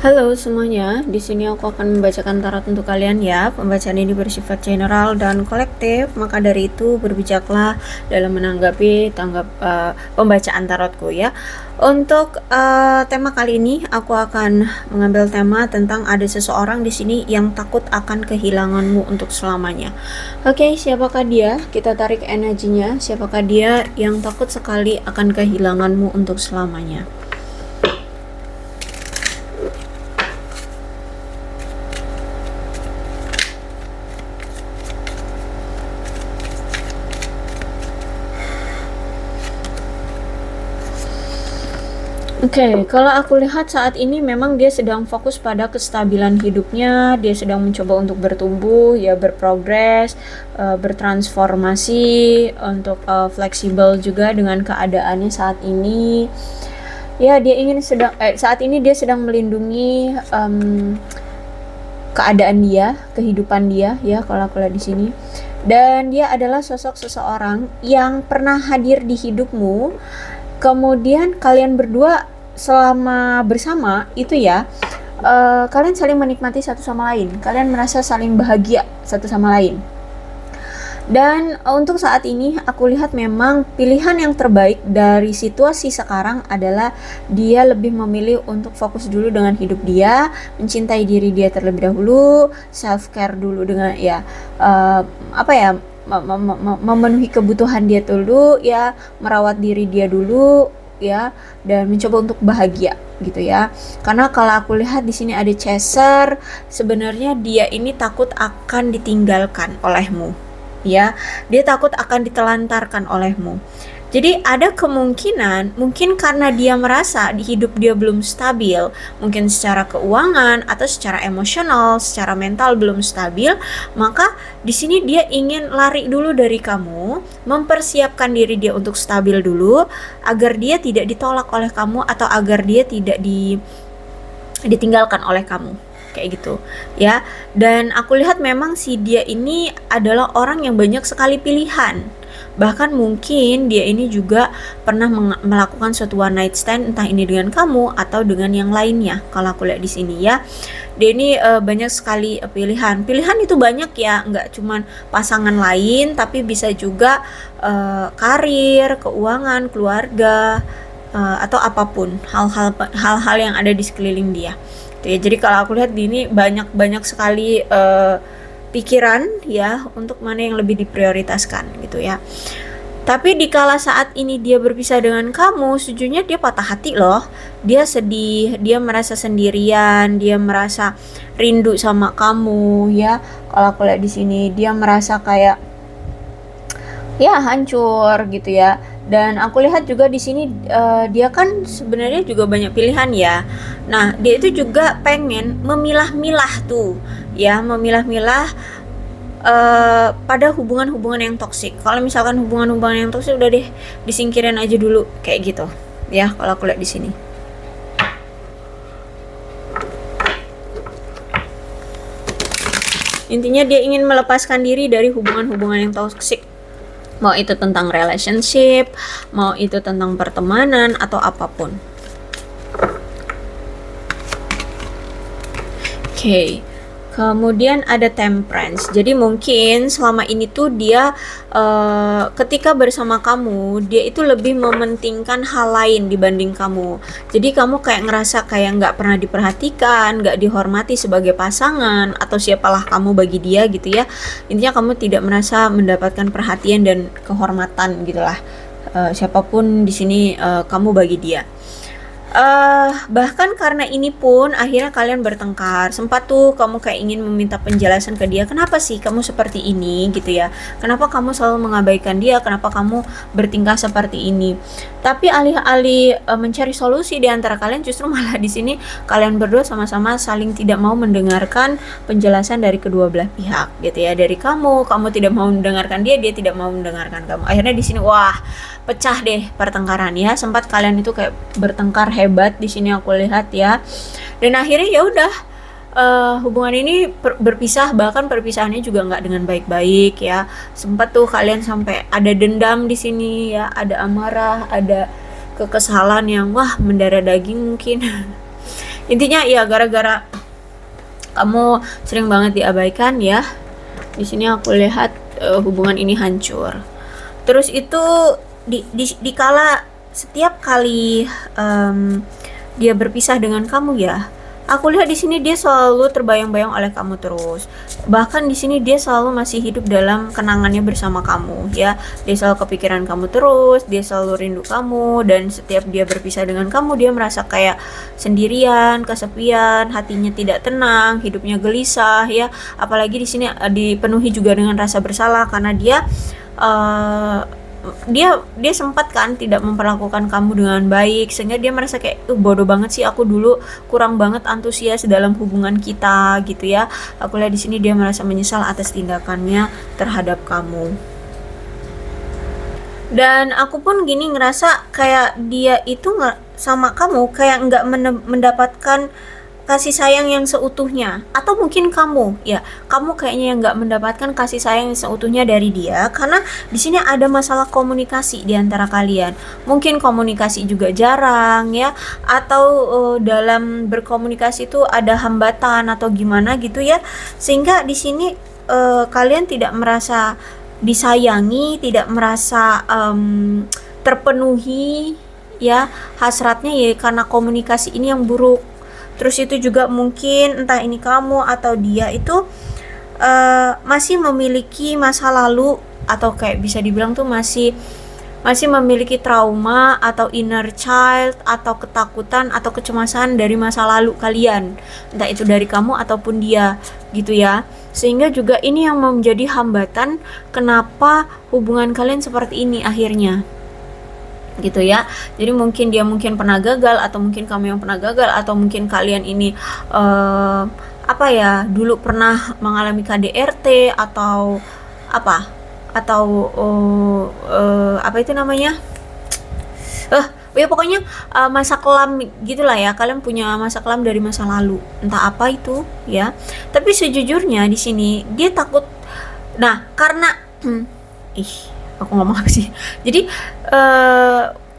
Halo semuanya, di sini aku akan membacakan tarot untuk kalian ya. Pembacaan ini bersifat general dan kolektif, maka dari itu berbijaklah dalam menanggapi pembacaan tarotku ya. Untuk tema kali ini aku akan mengambil tema tentang ada seseorang di sini yang takut akan kehilanganmu untuk selamanya. Oke, siapakah dia? Kita tarik energinya. Siapakah dia yang takut sekali akan kehilanganmu untuk selamanya? Oke, kalau aku lihat saat ini memang dia sedang fokus pada kestabilan hidupnya, dia sedang mencoba untuk bertumbuh, ya berprogres, bertransformasi, untuk fleksibel juga dengan keadaannya saat ini. Ya, saat ini dia sedang melindungi keadaan dia, kehidupan dia, ya kalau aku lihat di sini. Dan dia adalah sosok seseorang yang pernah hadir di hidupmu. Kemudian kalian berdua selama bersama itu ya, kalian saling menikmati satu sama lain. Kalian merasa saling bahagia satu sama lain. Dan untuk saat ini aku lihat memang pilihan yang terbaik dari situasi sekarang adalah dia lebih memilih untuk fokus dulu dengan hidup dia, mencintai diri dia terlebih dahulu, self care dulu dengan ya memenuhi kebutuhan dia dulu ya, merawat diri dia dulu ya, dan mencoba untuk bahagia gitu ya. Karena kalau aku lihat di sini ada chaser, sebenarnya dia ini takut akan ditinggalkan olehmu ya, dia takut akan ditelantarkan olehmu. Jadi ada kemungkinan mungkin karena dia merasa di hidup dia belum stabil, mungkin secara keuangan atau secara emosional, secara mental belum stabil, maka di sini dia ingin lari dulu dari kamu, mempersiapkan diri dia untuk stabil dulu agar dia tidak ditolak oleh kamu atau agar dia tidak ditinggalkan oleh kamu, kayak gitu ya. Dan aku lihat memang si dia ini adalah orang yang banyak sekali pilihan, bahkan mungkin dia ini juga pernah melakukan suatu one night stand, entah ini dengan kamu atau dengan yang lainnya. Kalau aku lihat di sini ya, dia ini banyak sekali pilihan itu banyak ya, nggak cuman pasangan lain tapi bisa juga karir, keuangan, keluarga, atau apapun hal-hal yang ada di sekeliling dia. Ya, jadi kalau aku lihat ini banyak sekali pikiran ya untuk mana yang lebih diprioritaskan gitu ya. Tapi dikala saat ini dia berpisah dengan kamu, sejujurnya dia patah hati loh. Dia sedih, dia merasa sendirian, dia merasa rindu sama kamu ya. Kalau aku lihat di sini dia merasa kayak ya hancur gitu ya. Dan aku lihat juga di sini dia kan sebenarnya juga banyak pilihan ya. Nah, dia itu juga pengen memilah-milah tuh ya, memilah-milah pada hubungan-hubungan yang toksik. Kalau misalkan hubungan-hubungan yang toksik udah deh disingkirin aja dulu kayak gitu ya, kalau aku lihat di sini. Intinya dia ingin melepaskan diri dari hubungan-hubungan yang toksik. Mau itu tentang relationship, mau itu tentang pertemanan atau apapun. Oke. Kemudian ada temperance. Jadi mungkin selama ini tuh dia ketika bersama kamu, dia itu lebih mementingkan hal lain dibanding kamu. Jadi kamu kayak ngerasa kayak nggak pernah diperhatikan, nggak dihormati sebagai pasangan atau siapalah kamu bagi dia gitu ya. Intinya kamu tidak merasa mendapatkan perhatian dan kehormatan gitulah. Siapapun di sini kamu bagi dia. Bahkan karena ini pun akhirnya kalian bertengkar. Sempat tuh kamu kayak ingin meminta penjelasan ke dia, kenapa sih kamu seperti ini gitu ya, kenapa kamu selalu mengabaikan dia, kenapa kamu bertingkah seperti ini. Tapi alih-alih mencari solusi di antara kalian, justru malah di sini kalian berdua sama-sama saling tidak mau mendengarkan penjelasan dari kedua belah pihak gitu ya. Dari kamu tidak mau mendengarkan dia tidak mau mendengarkan kamu. Akhirnya di sini wah, pecah deh pertengkaran ya. Sempat kalian itu kayak bertengkar hebat di sini aku lihat ya. Dan akhirnya ya udah hubungan ini berpisah, bahkan perpisahannya juga nggak dengan baik-baik ya. Sempat tuh kalian sampai ada dendam di sini ya, ada amarah, ada kekesalan yang wah mendarah daging mungkin. Intinya ya gara-gara kamu sering banget diabaikan ya. Di sini aku lihat hubungan ini hancur. Terus itu di kala setiap kali dia berpisah dengan kamu ya, aku lihat di sini dia selalu terbayang-bayang oleh kamu terus. Bahkan di sini dia selalu masih hidup dalam kenangannya bersama kamu ya. Dia selalu kepikiran kamu terus, dia selalu rindu kamu, dan setiap dia berpisah dengan kamu dia merasa kayak sendirian, kesepian, hatinya tidak tenang, hidupnya gelisah ya. Apalagi di sini dipenuhi juga dengan rasa bersalah karena dia sempat kan tidak memperlakukan kamu dengan baik, sehingga dia merasa kayak bodoh banget sih, aku dulu kurang banget antusias dalam hubungan kita gitu ya. Aku lihat di sini dia merasa menyesal atas tindakannya terhadap kamu. Dan aku pun gini ngerasa kayak dia itu sama kamu kayak nggak mendapatkan kasih sayang yang seutuhnya, atau mungkin kamu ya, kamu kayaknya yang nggak mendapatkan kasih sayang yang seutuhnya dari dia karena di sini ada masalah komunikasi di antara kalian. Mungkin komunikasi juga jarang ya, atau dalam berkomunikasi itu ada hambatan atau gimana gitu ya, sehingga di sini kalian tidak merasa disayangi, tidak merasa terpenuhi ya hasratnya ya, karena komunikasi ini yang buruk. Terus itu juga mungkin entah ini kamu atau dia itu masih memiliki masa lalu, atau kayak bisa dibilang tuh masih memiliki trauma atau inner child atau ketakutan atau kecemasan dari masa lalu kalian, entah itu dari kamu ataupun dia gitu ya. Sehingga juga ini yang menjadi hambatan kenapa hubungan kalian seperti ini akhirnya gitu ya. Jadi mungkin dia pernah gagal, atau mungkin kamu yang pernah gagal, atau mungkin kalian ini dulu pernah mengalami KDRT atau apa itu namanya, ya pokoknya masa kelam gitulah ya. Kalian punya masa kelam dari masa lalu, entah apa itu ya. Tapi sejujurnya di sini dia takut. Nah, karena aku ngomong apa sih? Jadi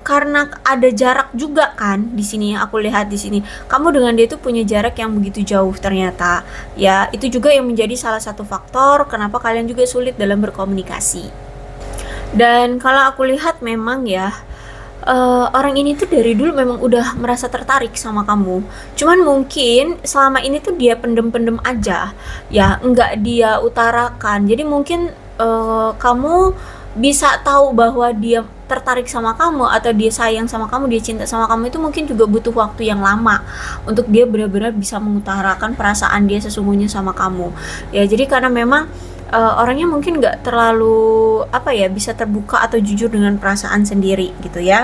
karena ada jarak juga kan di sini. Aku lihat di sini kamu dengan dia itu punya jarak yang begitu jauh ternyata. Ya, itu juga yang menjadi salah satu faktor kenapa kalian juga sulit dalam berkomunikasi. Dan kalau aku lihat memang ya, orang ini tuh dari dulu memang udah merasa tertarik sama kamu. Cuman mungkin selama ini tuh dia pendem-pendem aja ya, enggak dia utarakan. Jadi mungkin kamu bisa tahu bahwa dia tertarik sama kamu, atau dia sayang sama kamu, dia cinta sama kamu, itu mungkin juga butuh waktu yang lama untuk dia benar-benar bisa mengutarakan perasaan dia sesungguhnya sama kamu ya. Jadi karena memang orangnya mungkin nggak terlalu bisa terbuka atau jujur dengan perasaan sendiri gitu ya.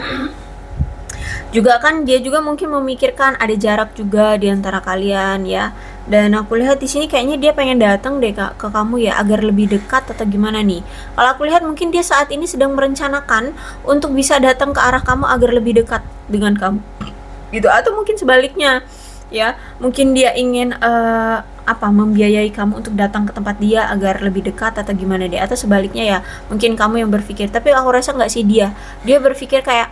Juga kan dia juga mungkin memikirkan ada jarak juga di antara kalian ya. Dan aku lihat di sini kayaknya dia pengen datang deh ke kamu ya, agar lebih dekat atau gimana nih. Kalau aku lihat mungkin dia saat ini sedang merencanakan untuk bisa datang ke arah kamu agar lebih dekat dengan kamu gitu. Atau mungkin sebaliknya ya, mungkin dia ingin membiayai kamu untuk datang ke tempat dia agar lebih dekat atau gimana deh. Atau sebaliknya ya, mungkin kamu yang berpikir. Tapi aku rasa nggak sih, dia berpikir kayak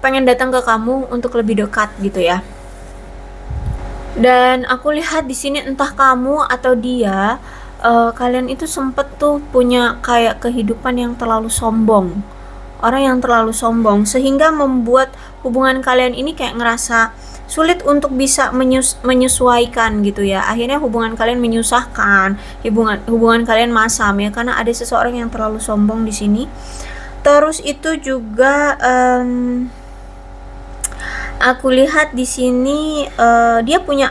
pengen datang ke kamu untuk lebih dekat gitu ya. Dan aku lihat di sini entah kamu atau dia, kalian itu sempet tuh punya kayak kehidupan yang terlalu sombong. Orang yang terlalu sombong sehingga membuat hubungan kalian ini kayak ngerasa sulit untuk bisa menyesuaikan gitu ya. Akhirnya hubungan kalian menyusahkan, hubungan kalian masam ya, karena ada seseorang yang terlalu sombong di sini. Terus itu juga aku lihat di sini dia punya,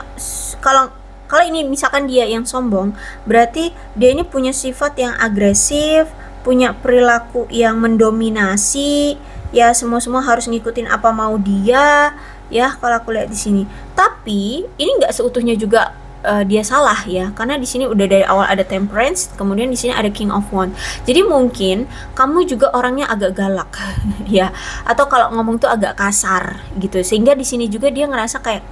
kalau ini misalkan dia yang sombong, berarti dia ini punya sifat yang agresif, punya perilaku yang mendominasi ya, semua harus ngikutin apa mau dia ya, kalau aku lihat di sini. Tapi ini nggak seutuhnya juga dia salah ya, karena di sini udah dari awal ada Temperance, kemudian di sini ada King of Wands. Jadi mungkin kamu juga orangnya agak galak ya, atau kalau ngomong tuh agak kasar gitu, sehingga di sini juga dia ngerasa kayak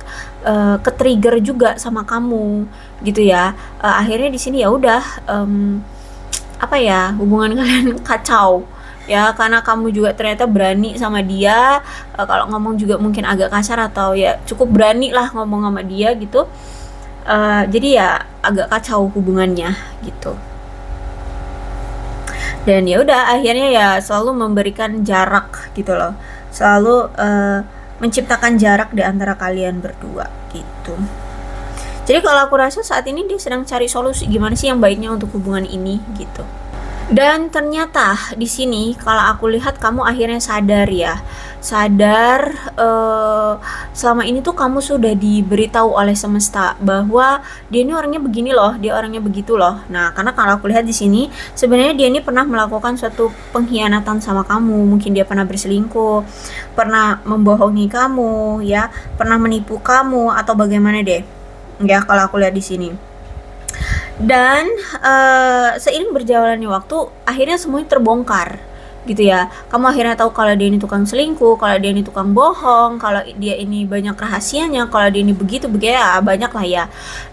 ke-trigger juga sama kamu gitu ya. Akhirnya di sini ya udah hubungan kalian kacau ya, karena kamu juga ternyata berani sama dia. Kalau ngomong juga mungkin agak kasar atau ya cukup berani lah ngomong sama dia gitu. Jadi ya agak kacau hubungannya gitu. Dan ya udah, akhirnya ya selalu memberikan jarak gitu loh, selalu menciptakan jarak di antara kalian berdua gitu. Jadi kalau aku rasa saat ini dia sedang cari solusi gimana sih yang baiknya untuk hubungan ini gitu. Dan ternyata di sini kalau aku lihat kamu akhirnya sadar ya, sadar selama ini tuh kamu sudah diberitahu oleh semesta bahwa dia ini orangnya begini loh, dia orangnya begitu loh. Nah, karena kalau aku lihat di sini sebenarnya dia ini pernah melakukan suatu pengkhianatan sama kamu, mungkin dia pernah berselingkuh, pernah membohongi kamu, ya, pernah menipu kamu atau bagaimana deh. Ya, kalau aku lihat di sini. Dan seiring berjalannya waktu akhirnya semuanya terbongkar gitu ya. Kamu akhirnya tahu kalau dia ini tukang selingkuh, kalau dia ini tukang bohong, kalau dia ini banyak rahasianya, kalau dia ini begitu ya, banyak lah ya.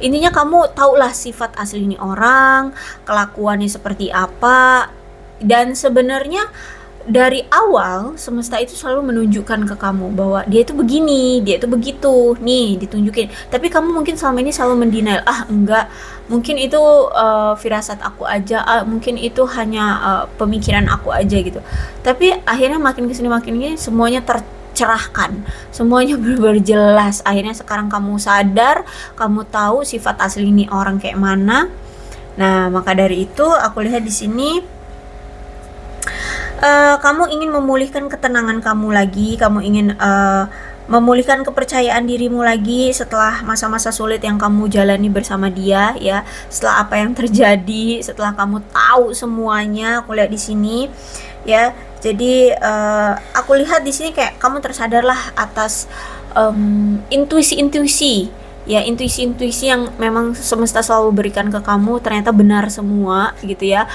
Intinya kamu tahulah sifat asli ini orang, kelakuannya seperti apa. Dan sebenarnya dari awal semesta itu selalu menunjukkan ke kamu bahwa dia itu begini, dia itu begitu, nih ditunjukin. Tapi kamu mungkin selama ini selalu mendenial, enggak, mungkin itu firasat aku aja, mungkin itu hanya pemikiran aku aja gitu. Tapi akhirnya makin kesini makin ini semuanya tercerahkan, semuanya benar-benar jelas. Akhirnya sekarang kamu sadar, kamu tahu sifat asli ini orang kayak mana. Nah, maka dari itu aku lihat di sini kamu ingin memulihkan ketenangan kamu lagi, kamu ingin memulihkan kepercayaan dirimu lagi setelah masa-masa sulit yang kamu jalani bersama dia, ya. Setelah apa yang terjadi, setelah kamu tahu semuanya, aku lihat di sini, ya. Jadi aku lihat di sini kayak kamu tersadarlah atas intuisi-intuisi, ya, intuisi-intuisi yang memang semesta selalu berikan ke kamu ternyata benar semua gitu ya.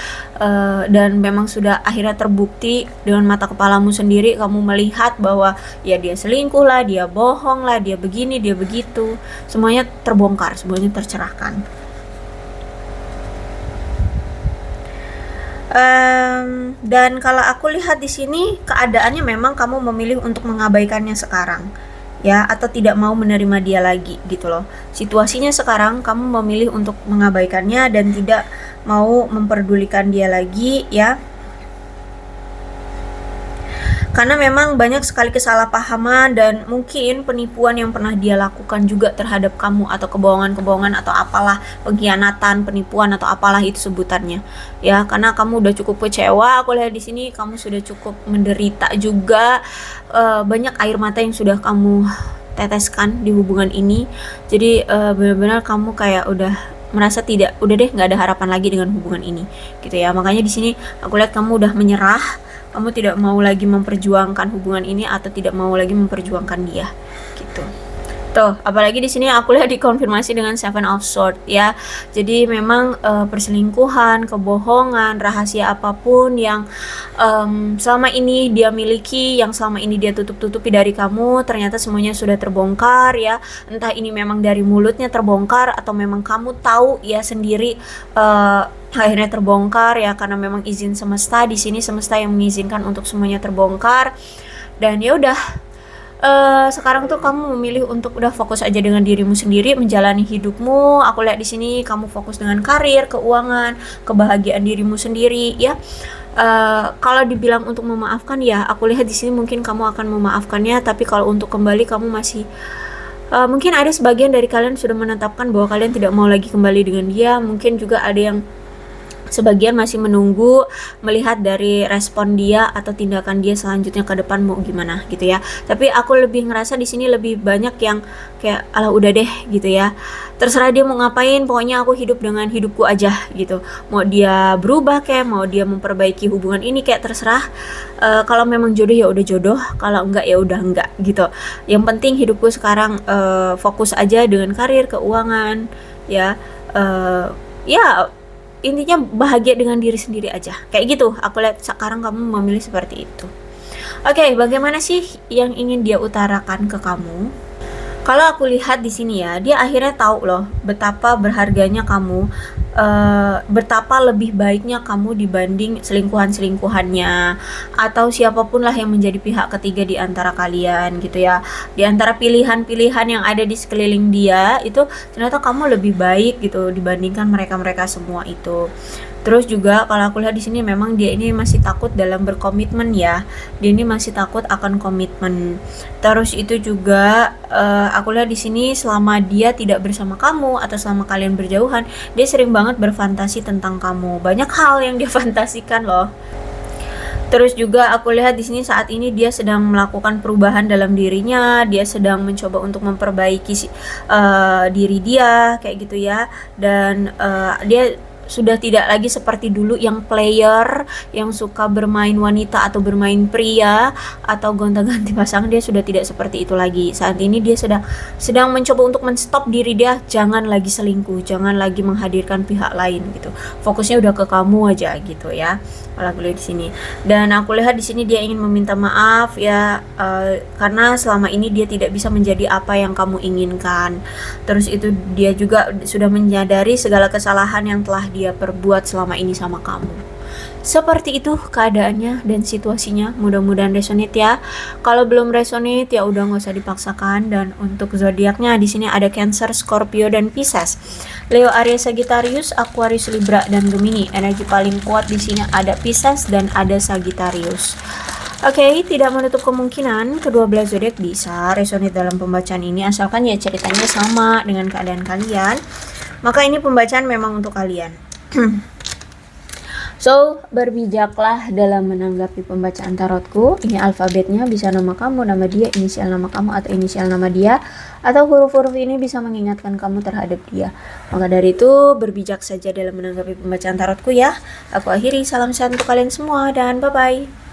Dan memang sudah akhirnya terbukti dengan mata kepalamu sendiri, kamu melihat bahwa ya dia selingkuh lah, dia bohong lah, dia begini, dia begitu, semuanya terbongkar, semuanya tercerahkan. Dan kalau aku lihat di sini keadaannya memang kamu memilih untuk mengabaikannya sekarang, ya, atau tidak mau menerima dia lagi gitu loh. Situasinya sekarang kamu memilih untuk mengabaikannya dan tidak mau memperdulikan dia lagi, ya. Karena memang banyak sekali kesalahpahaman dan mungkin penipuan yang pernah dia lakukan juga terhadap kamu, atau kebohongan-kebohongan atau apalah, pengkhianatan, penipuan atau apalah itu sebutannya. Ya, karena kamu udah cukup kecewa, aku lihat di sini kamu sudah cukup menderita juga. Banyak air mata yang sudah kamu teteskan di hubungan ini. Jadi benar-benar kamu kayak udah merasa udah deh nggak ada harapan lagi dengan hubungan ini gitu ya. Makanya di sini aku lihat kamu udah menyerah, kamu tidak mau lagi memperjuangkan hubungan ini atau tidak mau lagi memperjuangkan dia gitu. Tuh, apalagi di sini aku lihat dikonfirmasi dengan Seven of Swords, ya. Jadi memang perselingkuhan, kebohongan, rahasia apapun yang selama ini dia miliki, yang selama ini dia tutup-tutupi dari kamu, ternyata semuanya sudah terbongkar, ya. Entah ini memang dari mulutnya terbongkar atau memang kamu tahu ya sendiri akhirnya terbongkar, ya, karena memang izin semesta. Di sini semesta yang mengizinkan untuk semuanya terbongkar. Dan ya udah, sekarang tuh kamu memilih untuk udah fokus aja dengan dirimu sendiri, menjalani hidupmu. Aku lihat di sini kamu fokus dengan karir, keuangan, kebahagiaan dirimu sendiri, ya. Kalau dibilang untuk memaafkan, ya, aku lihat di sini mungkin kamu akan memaafkannya, tapi kalau untuk kembali kamu masih mungkin ada sebagian dari kalian sudah menetapkan bahwa kalian tidak mau lagi kembali dengan dia. Mungkin juga ada yang sebagian masih menunggu melihat dari respon dia atau tindakan dia selanjutnya ke depan mau gimana gitu ya. Tapi aku lebih ngerasa di sini lebih banyak yang kayak alah udah deh gitu ya. Terserah dia mau ngapain, pokoknya aku hidup dengan hidupku aja gitu. Mau dia berubah kayak, mau dia memperbaiki hubungan ini kayak terserah. Kalau memang jodoh ya udah jodoh, kalau enggak ya udah enggak gitu. Yang penting hidupku sekarang fokus aja dengan karir, keuangan, ya. Ya intinya bahagia dengan diri sendiri aja, kayak gitu. Aku lihat sekarang kamu memilih seperti itu. Oke, bagaimana sih yang ingin dia utarakan ke kamu? Kalau aku lihat di sini ya, dia akhirnya tahu loh betapa berharganya kamu betapa lebih baiknya kamu dibanding selingkuhan-selingkuhannya atau siapapun lah yang menjadi pihak ketiga di antara kalian gitu ya. Di antara pilihan-pilihan yang ada di sekeliling dia itu ternyata kamu lebih baik gitu dibandingkan mereka-mereka semua itu. Terus juga kalau aku lihat di sini memang dia ini masih takut dalam berkomitmen ya. Dia ini masih takut akan komitmen. Terus itu juga aku lihat di sini selama dia tidak bersama kamu atau selama kalian berjauhan, dia sering banget berfantasi tentang kamu. Banyak hal yang dia fantasikan loh. Terus juga aku lihat di sini saat ini dia sedang melakukan perubahan dalam dirinya, dia sedang mencoba untuk memperbaiki diri dia kayak gitu ya. Dan dia sudah tidak lagi seperti dulu yang player yang suka bermain wanita atau bermain pria atau gonta-ganti pasangan. Dia sudah tidak seperti itu lagi. Saat ini dia sedang mencoba untuk menstop diri dia, jangan lagi selingkuh, jangan lagi menghadirkan pihak lain gitu. Fokusnya udah ke kamu aja gitu ya. Kalau aku lihat di sini. Dan aku lihat di sini dia ingin meminta maaf ya, karena selama ini dia tidak bisa menjadi apa yang kamu inginkan. Terus itu dia juga sudah menyadari segala kesalahan yang telah dia perbuat selama ini sama kamu. Seperti itu keadaannya dan situasinya. Mudah-mudahan resonate ya. Kalau belum resonate ya udah nggak usah dipaksakan. Dan untuk zodiaknya di sini ada Cancer, Scorpio dan Pisces. Leo, Aries, Sagittarius, Aquarius, Libra dan Gemini. Energi paling kuat di sini ada Pisces dan ada Sagittarius. Oke, tidak menutup kemungkinan kedua belah zodiak bisa resonate dalam pembacaan ini asalkan ya ceritanya sama dengan keadaan kalian. Maka ini pembacaan memang untuk kalian. So, berbijaklah dalam menanggapi pembacaan tarotku. Ini alfabetnya, bisa nama kamu, nama dia, inisial nama kamu atau inisial nama dia, atau huruf-huruf ini bisa mengingatkan kamu terhadap dia. Maka dari itu, berbijak saja dalam menanggapi pembacaan tarotku ya. Aku akhiri, salam sehat untuk kalian semua dan bye-bye.